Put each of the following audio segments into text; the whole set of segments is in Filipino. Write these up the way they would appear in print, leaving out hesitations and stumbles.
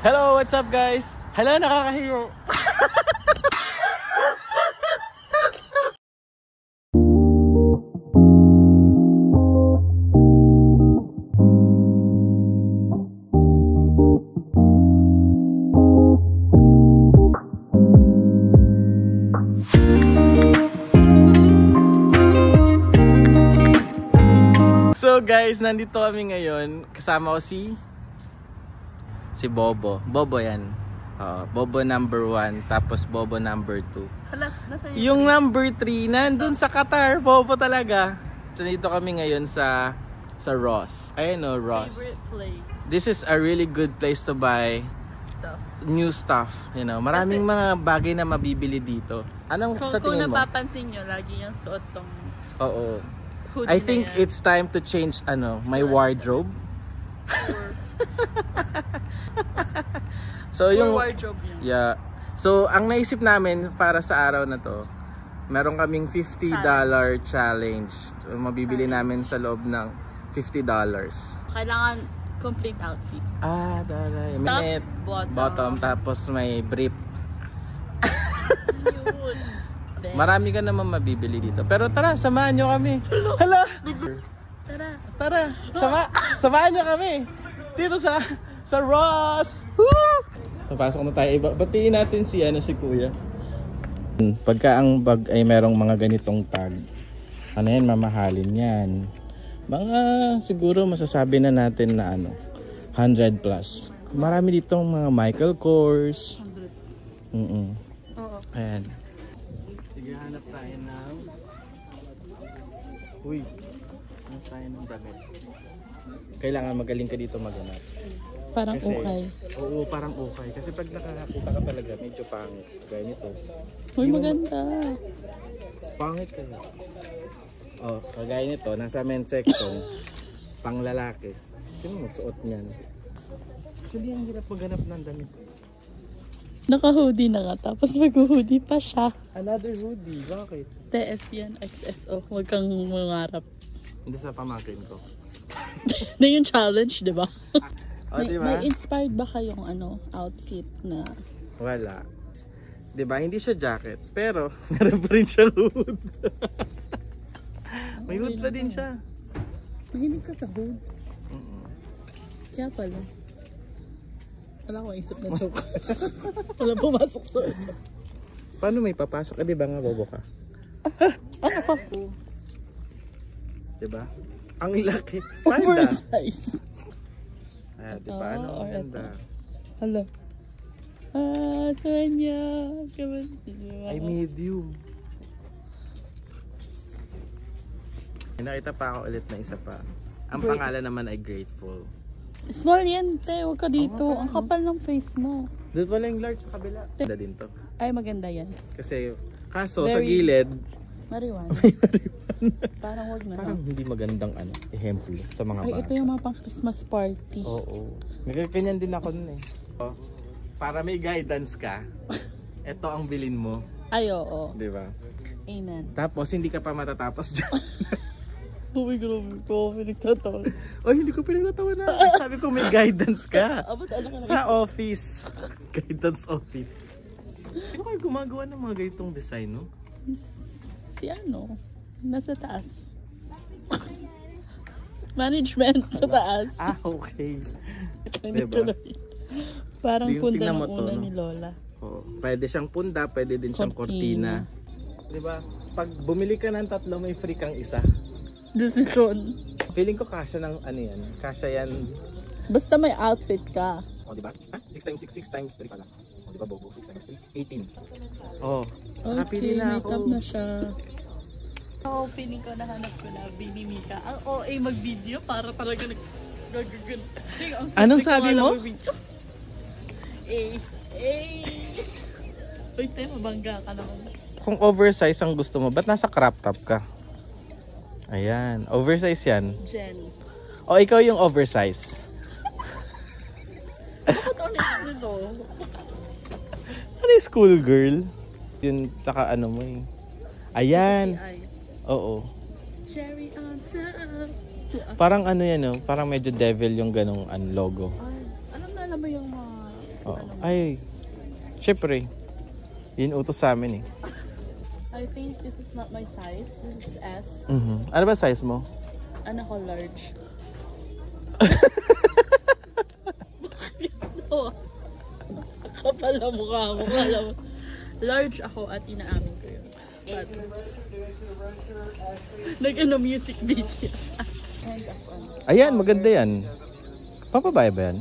Hello, what's up guys? Hala, nakakahiyo. So guys, nandito kami ngayon. Kasama ko si Bobo. Bobo yan. Bobo number 1, tapos Bobo number 2. Hala, yung number 3, nandun sa Qatar. Bobo talaga. So nandito kami ngayon sa Ross. Ayan o, Ross. Favorite place. This is a really good place to buy new stuff. You know, maraming mga bagay na mabibili dito. Anong sa tingin mo? Kung napapansin nyo, lagi yung suot tong Oo. I think it's time to change my wardrobe. So yung wardrobe yun. Yeah. So ang naisip namin para sa araw na to, meron kaming $50 challenge. So, mabibili namin sa loob ng $50. Kailangan complete outfit. Dalay. Top, Bottom, tapos may brief. Marami ka naman mabibili dito. Pero tara, samahan nyo kami. Hala! Tara! Samahan nyo kami. Dito sa Ross! Woo! Papasok na tayo. Batiin natin si Kuya. Pagka ang bag ay merong mga ganitong tag, ano yan, mamahalin yan. Mga siguro masasabi na natin na 100 plus. Marami ditong mga Michael Kors. 100. Oo. Ayan. Sige, hanap tayo ng... Uy, hanap tayo ng damit. Kailangan magaling ka dito maghanap. Parang kasi, okay. Oo, parang okay. Kasi pag nakakita ka talaga, medyo pangit. Gaya nito. Uy, maganda. Pangit ka na. Kagaya nito, nasa men's section, pang lalaki. Sino magsuot niyan? Actually, ang hirap maghanap ng damit. Naka-hoodie na nga, tapos mag-hoodie pa siya. Another hoodie, bakit? TS yan, XSO. Huwag kang mangarap. Hindi sa pamakin ko. Na yung challenge, di ba? Diba? May inspired ba kayong outfit na? Wala. Diba? Hindi siya jacket. Pero, meron pa rin siya hood. May hood pa din siya. Mahilig ka sa hood? Kaya pala. Wala akong isip na joke. Wala pumasok sa ito. Paano may papasok? Diba nga, bobo ka? Ano pa? Diba? Ang laki. Oversize. Diba? Ang ganda. Hala. Sonya. Ay, medium. Nakita pa ako ulit na isa pa. Ang pangalan naman ay Grateful. Small yan, te. Huwag ka dito. Ang kapal ng face mo. Doon wala yung large sa kabila. Maganda din to. Ay, maganda yan. Kasi, sa gilid, marijuana. Parang wag na. Parang hindi magandang ehemplo sa mga bata. Ito yung mga pang Christmas party. Oo. Ganyan din ako nun eh. Para may guidance ka, ito ang bilin mo. Ay, oo. Diba? Amen. Tapos, hindi ka pa matatapos dyan. Uy, grabe ko. Pinagtatawa. Ay, hindi ko pinagtatawa na. Sabi ko may guidance ka. Sa office. Guidance office. Ano kayo gumagawa ng mga ganitong design, no? Si nasa taas. Management sa taas. Okay. Diba? Parang punda ng una no? ni Lola. Pwede siyang punda, pwede din siyang cortina. Diba? Pag bumili ka ng 3, may free kang isa. Decision. Feeling ko kasya ng yan. Kasya yan. Basta may outfit ka. Diba? 6 times 3 pala. Diba, bobo? 6 times 3? 18. Okay, may top na siya. Feeling ko nahanap ko na Bini Mika. Ang OA mag-video para talaga nag-gagagag. Anong sabi mo? Uy, te, mabangga ka naman. Kung oversize ang gusto mo, ba't nasa crop top ka? Ayan, oversize yan. Jen. Ikaw yung oversize. Bakit ulit nito? Ano yung school girl? Yun, saka mo eh. Ayan. Oo. Cherry on top. Parang yan parang medyo devil yung ganong logo. Alam mo yung mga Oh. Ay, syempre. Yun utos sa amin eh. I think this is not my size. This is S. Ano ba size mo? Ano ko, large. Oh. Kapal na mukha mo. Large ako at inaamin ko yun. But, nag-ano music video. Ayan, maganda yan. Papabae ba yan?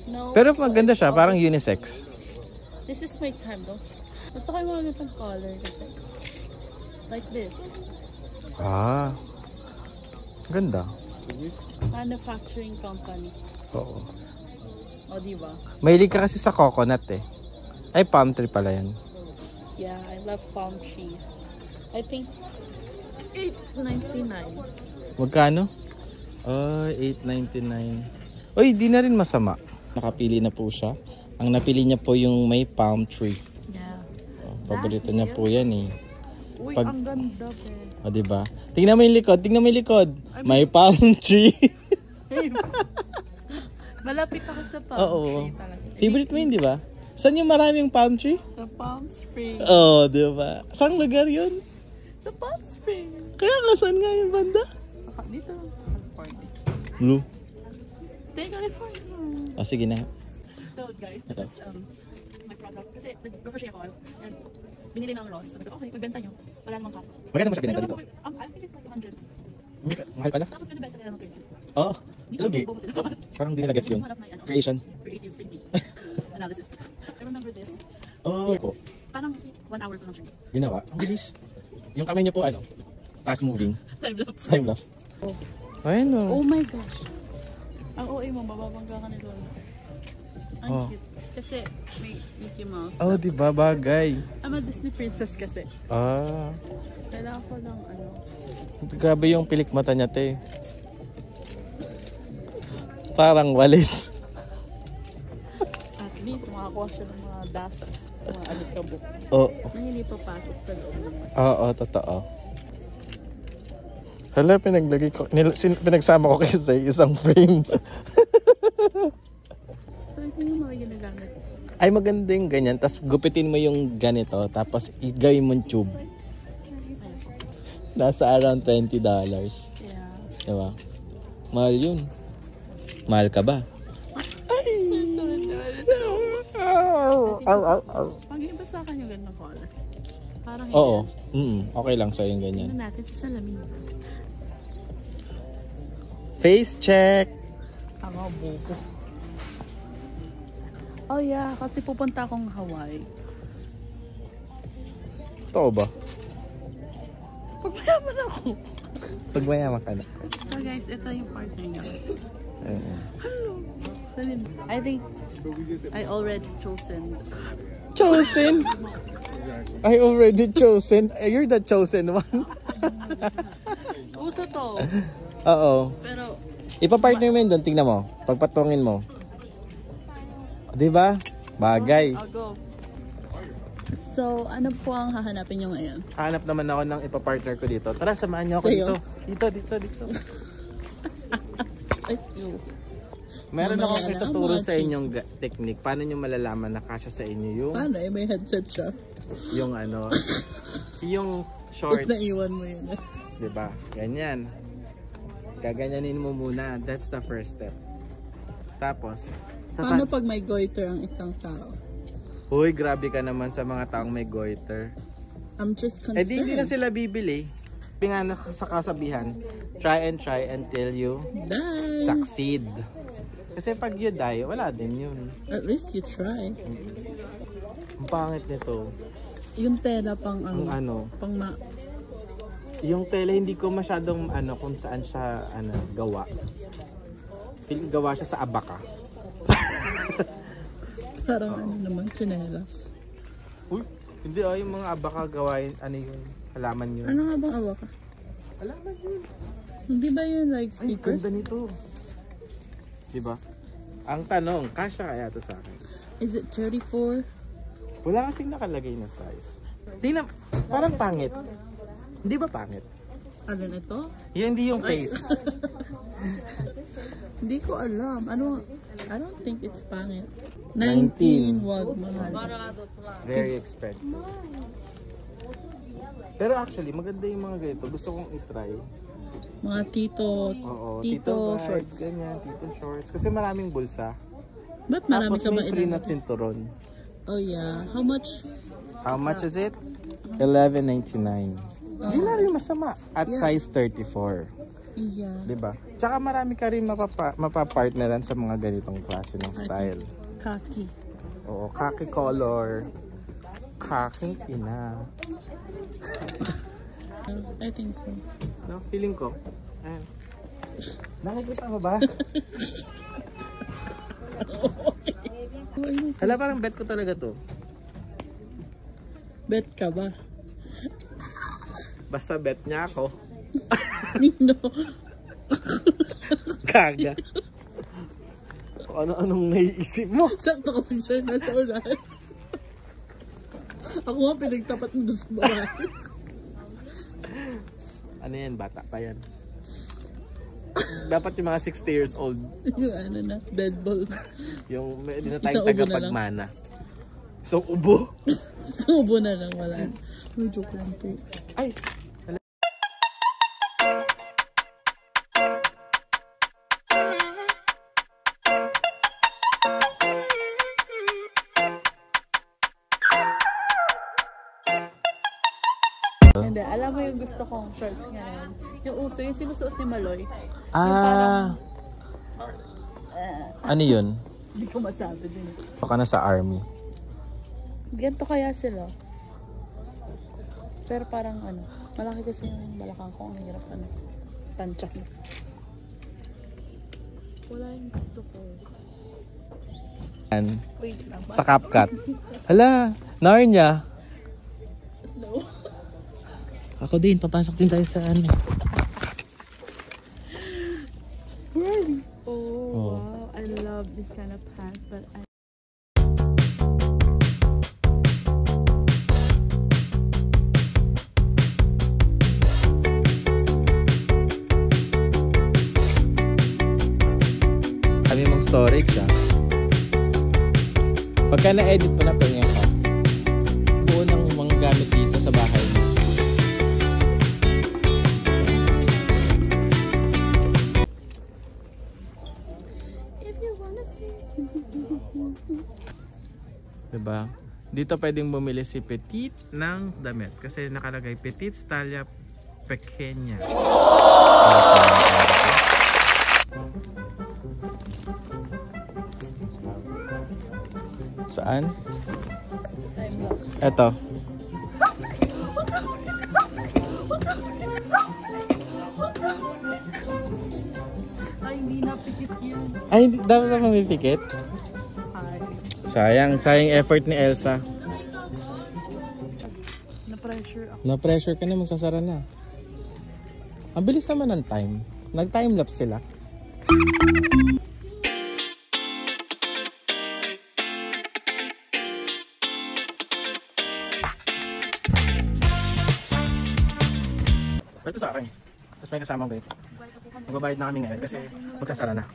No. Pero maganda siya, parang unisex. This is my time, though. Gusto ko yung mga ganitong color kasi. Like this. Ah. Ganda. Manufacturing company. Oo. O, diba? Mahilig ka kasi sa coconut eh. Ay, palm tree pala yan. Yeah, I love palm trees. I think $8.99. Magkano? Ay, $8.99. Uy, di na rin masama. Nakapili na po siya. Ang napili niya po yung may palm tree. Yeah. Paborito niya po yan eh. Uy, Pag- ang ganda pe. O, diba? Tingnan mo yung likod, tingnan mo yung likod. May palm tree. Malapit ako sa palm Oo. tree talaga. Favorite mo yun, di ba? Saan yung maraming palm tree? Sa Palm Springs. Oo, di ba? Saan lugar yun? Sa Palm Springs. Kaya nga, saan nga yung banda? Dito lang sa California. Blue. Tayo California. O, sige na. So guys, this is my product. Kasi nag-grocery ako and binili ng Ross. Sabi ko, okay, magbenta nyo. Wala namang kaso. Magkano mo siya binenta dito? I think it's like 100. Mahal pala? Tapos binibenta nila ng 30. Oo. Dito Lugi. ako sila. Parang di nila gets yun. One of my Creation. creative thinking analysis. I remember this. Oo po. Parang 1 hour ko lang siya. Ginawa. Ang bilis. Yung kamay niyo po ano? Fast moving. Time lapse. Time lapse. Ayun o. Oh my gosh. Ang OA mo, mababangga ka ni Lola. Ang Oh. cute. Kasi may Mickey Mouse. Oh, di ba bagay? I'm a Disney princess kasi. Ah. Kailangan ko lang ano. Grabe yung pilik mata niya, te. Parang walis. At least makakuha siya ng mga dust. Mga alikabok. Oo. Na hindi papasok sa loob ng mga. Oo, totoo. Hala, pinaglagay ko. Pinagsama ko kasi isang frame. So ito yung mga ginagamit. Ay, maganda yung ganyan. Tapos gupitin mo yung ganito. Tapos igawin mo yung tube. Nasa around $20. Yeah. Diba? Mahal yun. Mahal ka ba? Pag iba sa akin yung ganang color. Parang Oo. Okay lang sa'yo yung ganyan. Ano natin sa salamin. Face check. Tama, bobo. Oh yeah, kasi pupunta akong Hawaii. Totoo ba? Pagmayaman ako. Pag mayaman ka na. So guys, ito yung partner niya. Hello. I think I already chosen. Chosen? I already chosen. You're the chosen one. Uso to. Oo. Pero Ipapartner mo yun doon. Tingnan mo. Pagpatungin mo. Diba? Bagay. I'll go. So, ano po ang hahanapin nyo ngayon? Hanap naman ako ng ipapartner ko dito. Tara, samahan niyo ako Sa'yo? dito. Dito. Thank you. Meron Mamaya akong na, ituturo sa Mochi. inyong technique. Paano nyo malalaman na kasya sa inyo yung Paano eh? May headset siya. yung ano, yung Tapos shorts. naiwan mo yun. Diba? Ganyan. Gaganyanin mo muna. That's the first step. Tapos, Paano pag may goiter ang isang tao? Uy, grabe ka naman sa mga taong may goiter. I'm just Eh di hindi na concerned. sila bibili. Nga sa kasabihan, try until you Die. succeed. Kasi pag you die, wala din yun. At least you try. Ang pangit nito. Yung tela pang Ang ano, pang yung tele hindi ko masyadong ano kung saan siya gawa. Feeling gawa siya sa abaka. parang ano naman, chinelas. Uy, hindi yung mga abaka gawain yun, halaman yun. Ano nga bang awa ka? Halaman yun. Hindi ba yun like Ay, stickers? ganda nito. Diba? Ang tanong, kasya kaya to sa akin? Is it 34? Wala kasing nakalagay na size. Tingnan, parang pangit. Hindi ba pangit? Alin ito? Yan, hindi yung face. Hindi ko alam. I don't think it's pangit. 19. 19. Wag, mahal. Very expensive. Pero actually, maganda yung mga ganito. Gusto kong i-try. Mga tito, Oo, tito bags, shorts. Ganyan, tito shorts. Kasi maraming bulsa. Ba't marami Tapos ka ba may free ito? na sinturon. Oh yeah. How much? How much is it? $11.99. Hindi na rin masama. At size 34. Yeah. Diba? Tsaka marami ka rin mapapartneran sa mga ganitong klase ng style. Khaki. Oo, khaki color. Khaki ina. I think so. No, feeling ko. Ayan. Nakikita mo ba? Hala, parang bet ko talaga to. Bet ka ba? Basta bet niya ako. Nino. Kaga. Ano-anong naiisip mo? Sakto kasi siya nasa unahan. Ako nga pinagtapat mo doon sa bahay. Ano yan? Bata pa yan. Dapat yung mga 60 years old. Yung ano na, dead ball. Yung hindi na tayong Isang ubo na tagapagmana. So, ubo. Subo na lang, wala. May joke lang po. Ay! Hindi, alam mo yung gusto kong shorts ngayon. Yung uso, yung sinusuot ni Maloy. Ano yun? Hindi ko masabi din. Baka na sa army. Ganito kaya sila. Pero parang ano, malaki kasi yung balakang ko. Ang hirap ano, tansyak. Wala yung gusto ko. Wait lang. Sa CapCut. Hala, Narnia. Snow. Ako din, papasok din tayo sa ano. Really? Oh, wow. I love this kind of pants, but I... Kami mong storage Pagka na-edit mo na pwede ka, buo ng mga gamit dito sa bahay mo. Diba? Dito pwedeng bumili si Petite ng damit kasi nakalagay Petite Talla Pequeña. Saan? Eto. Ay, hindi napikit yun. Ay, dapat ba mamipikit? Sayang effort ni Elsa. Na-pressure ako. Na-pressure ka na, magsasara na. Ang bilis naman ng time. Nag-timelapse sila. Ito sa akin. Tapos may kasamang ganito. Magbabayad na kami ngayon kasi magsasara na.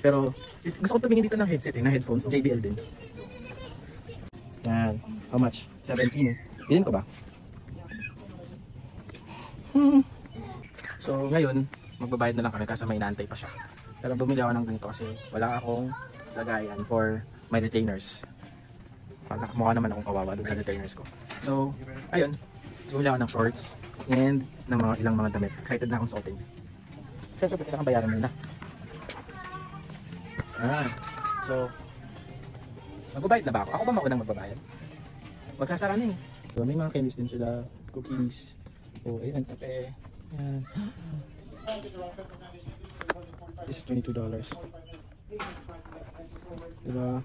Pero gusto ko tumingin dito ng headset ng headphones, JBL din. Yan. How much? 17. Bilhin ko ba? So ngayon, magbabayad na lang kami kasi may inaantay pa siya. Pero bumili ako ng ganito kasi wala akong lagayan for my retainers. Mukha naman akong kawawa dun sa retainers ko. So, ayun. Bumili ako ng shorts and ng mga ilang mga damit. Excited na akong suotin. Siyempre, kailangan bayaran mo na. So, magbabayad na ba ako? Ako ba maunang magbabayad? Magsasara na eh. So, may mga candies din sila, cookies. So, ayun, kape. Ayan. This is $22. Diba?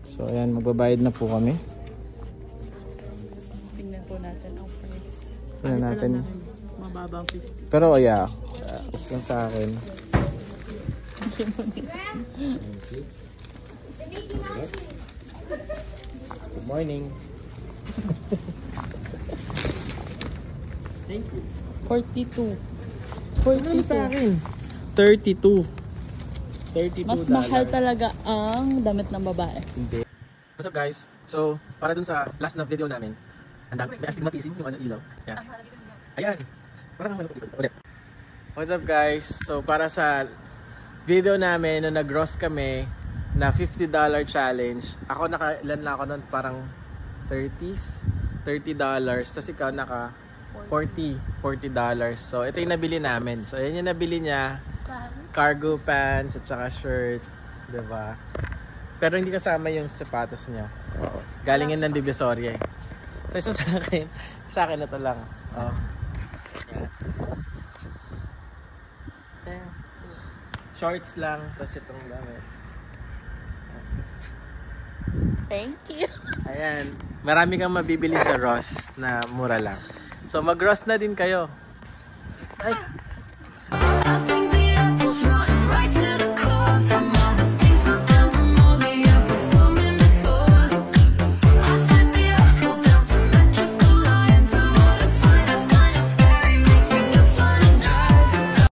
So, ayan, magbabayad na po kami. Tingnan po natin ang price. Tingnan natin. Mababang 50. Pero, yeah. Is lang sa akin. Good morning. Thank you. 42. Ano sa 42. akin? 32. $32. Mas mahal talaga ang damit ng babae. Hindi. What's up guys? So, para dun sa last na video namin, may astigmatism yung ano ilaw. Yeah. Ayan. Parang naman ulit. What's up guys? So, para sa video namin, nung nag-gross kami na $50 challenge, ako ilan na ako nun, parang 30s? $30. Tapos ikaw naka $40. So, ito yung nabili namin. So, yan yung nabili niya. Cargo pants at saka shirt. Diba? Pero hindi kasama yung sapatos niya. Galing yun ng Divisoria eh. So, isa sa akin na to lang. Oh. Yan. Shorts lang. Tapos itong damit. Thank you. Ayan. Marami kang mabibili sa Ross na mura lang. So, mag-Ross na din kayo. Ay! I think the apple's rotten right to the core. From all the things we've done, from all the apples coming before. I split the apple down symmetrical lines. And what I find is kinda scary, makes me just wanna drive.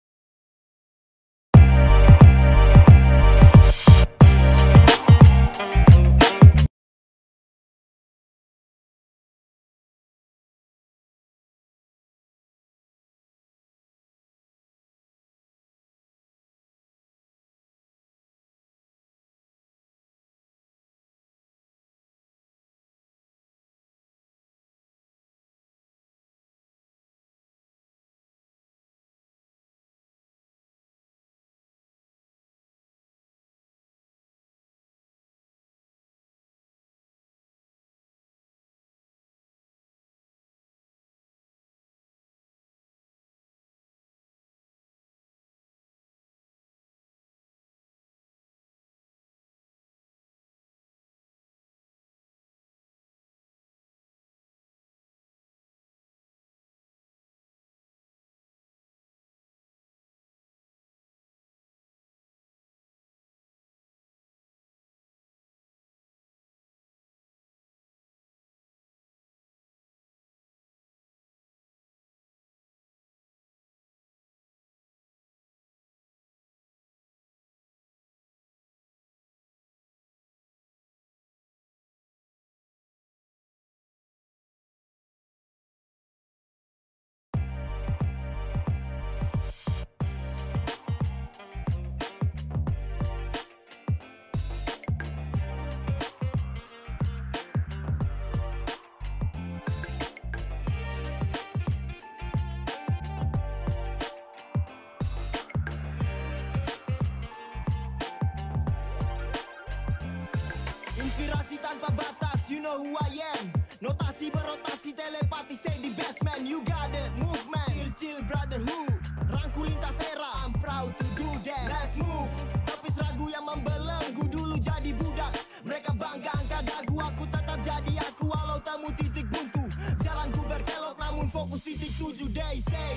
Inspirasi tanpa batas, you know who I am. Notasi berotasi, telepati, stay the best man. You got it, movement, chill brotherhood. Rangkul lintas era, I'm proud to do that. Let's move, tapis ragu yang membelenggu. Dulu jadi budak, mereka bangga angkat dagu. Aku tetap jadi aku, walau temu titik buntu. Jalanku berkelok namun fokus titik tuju. They say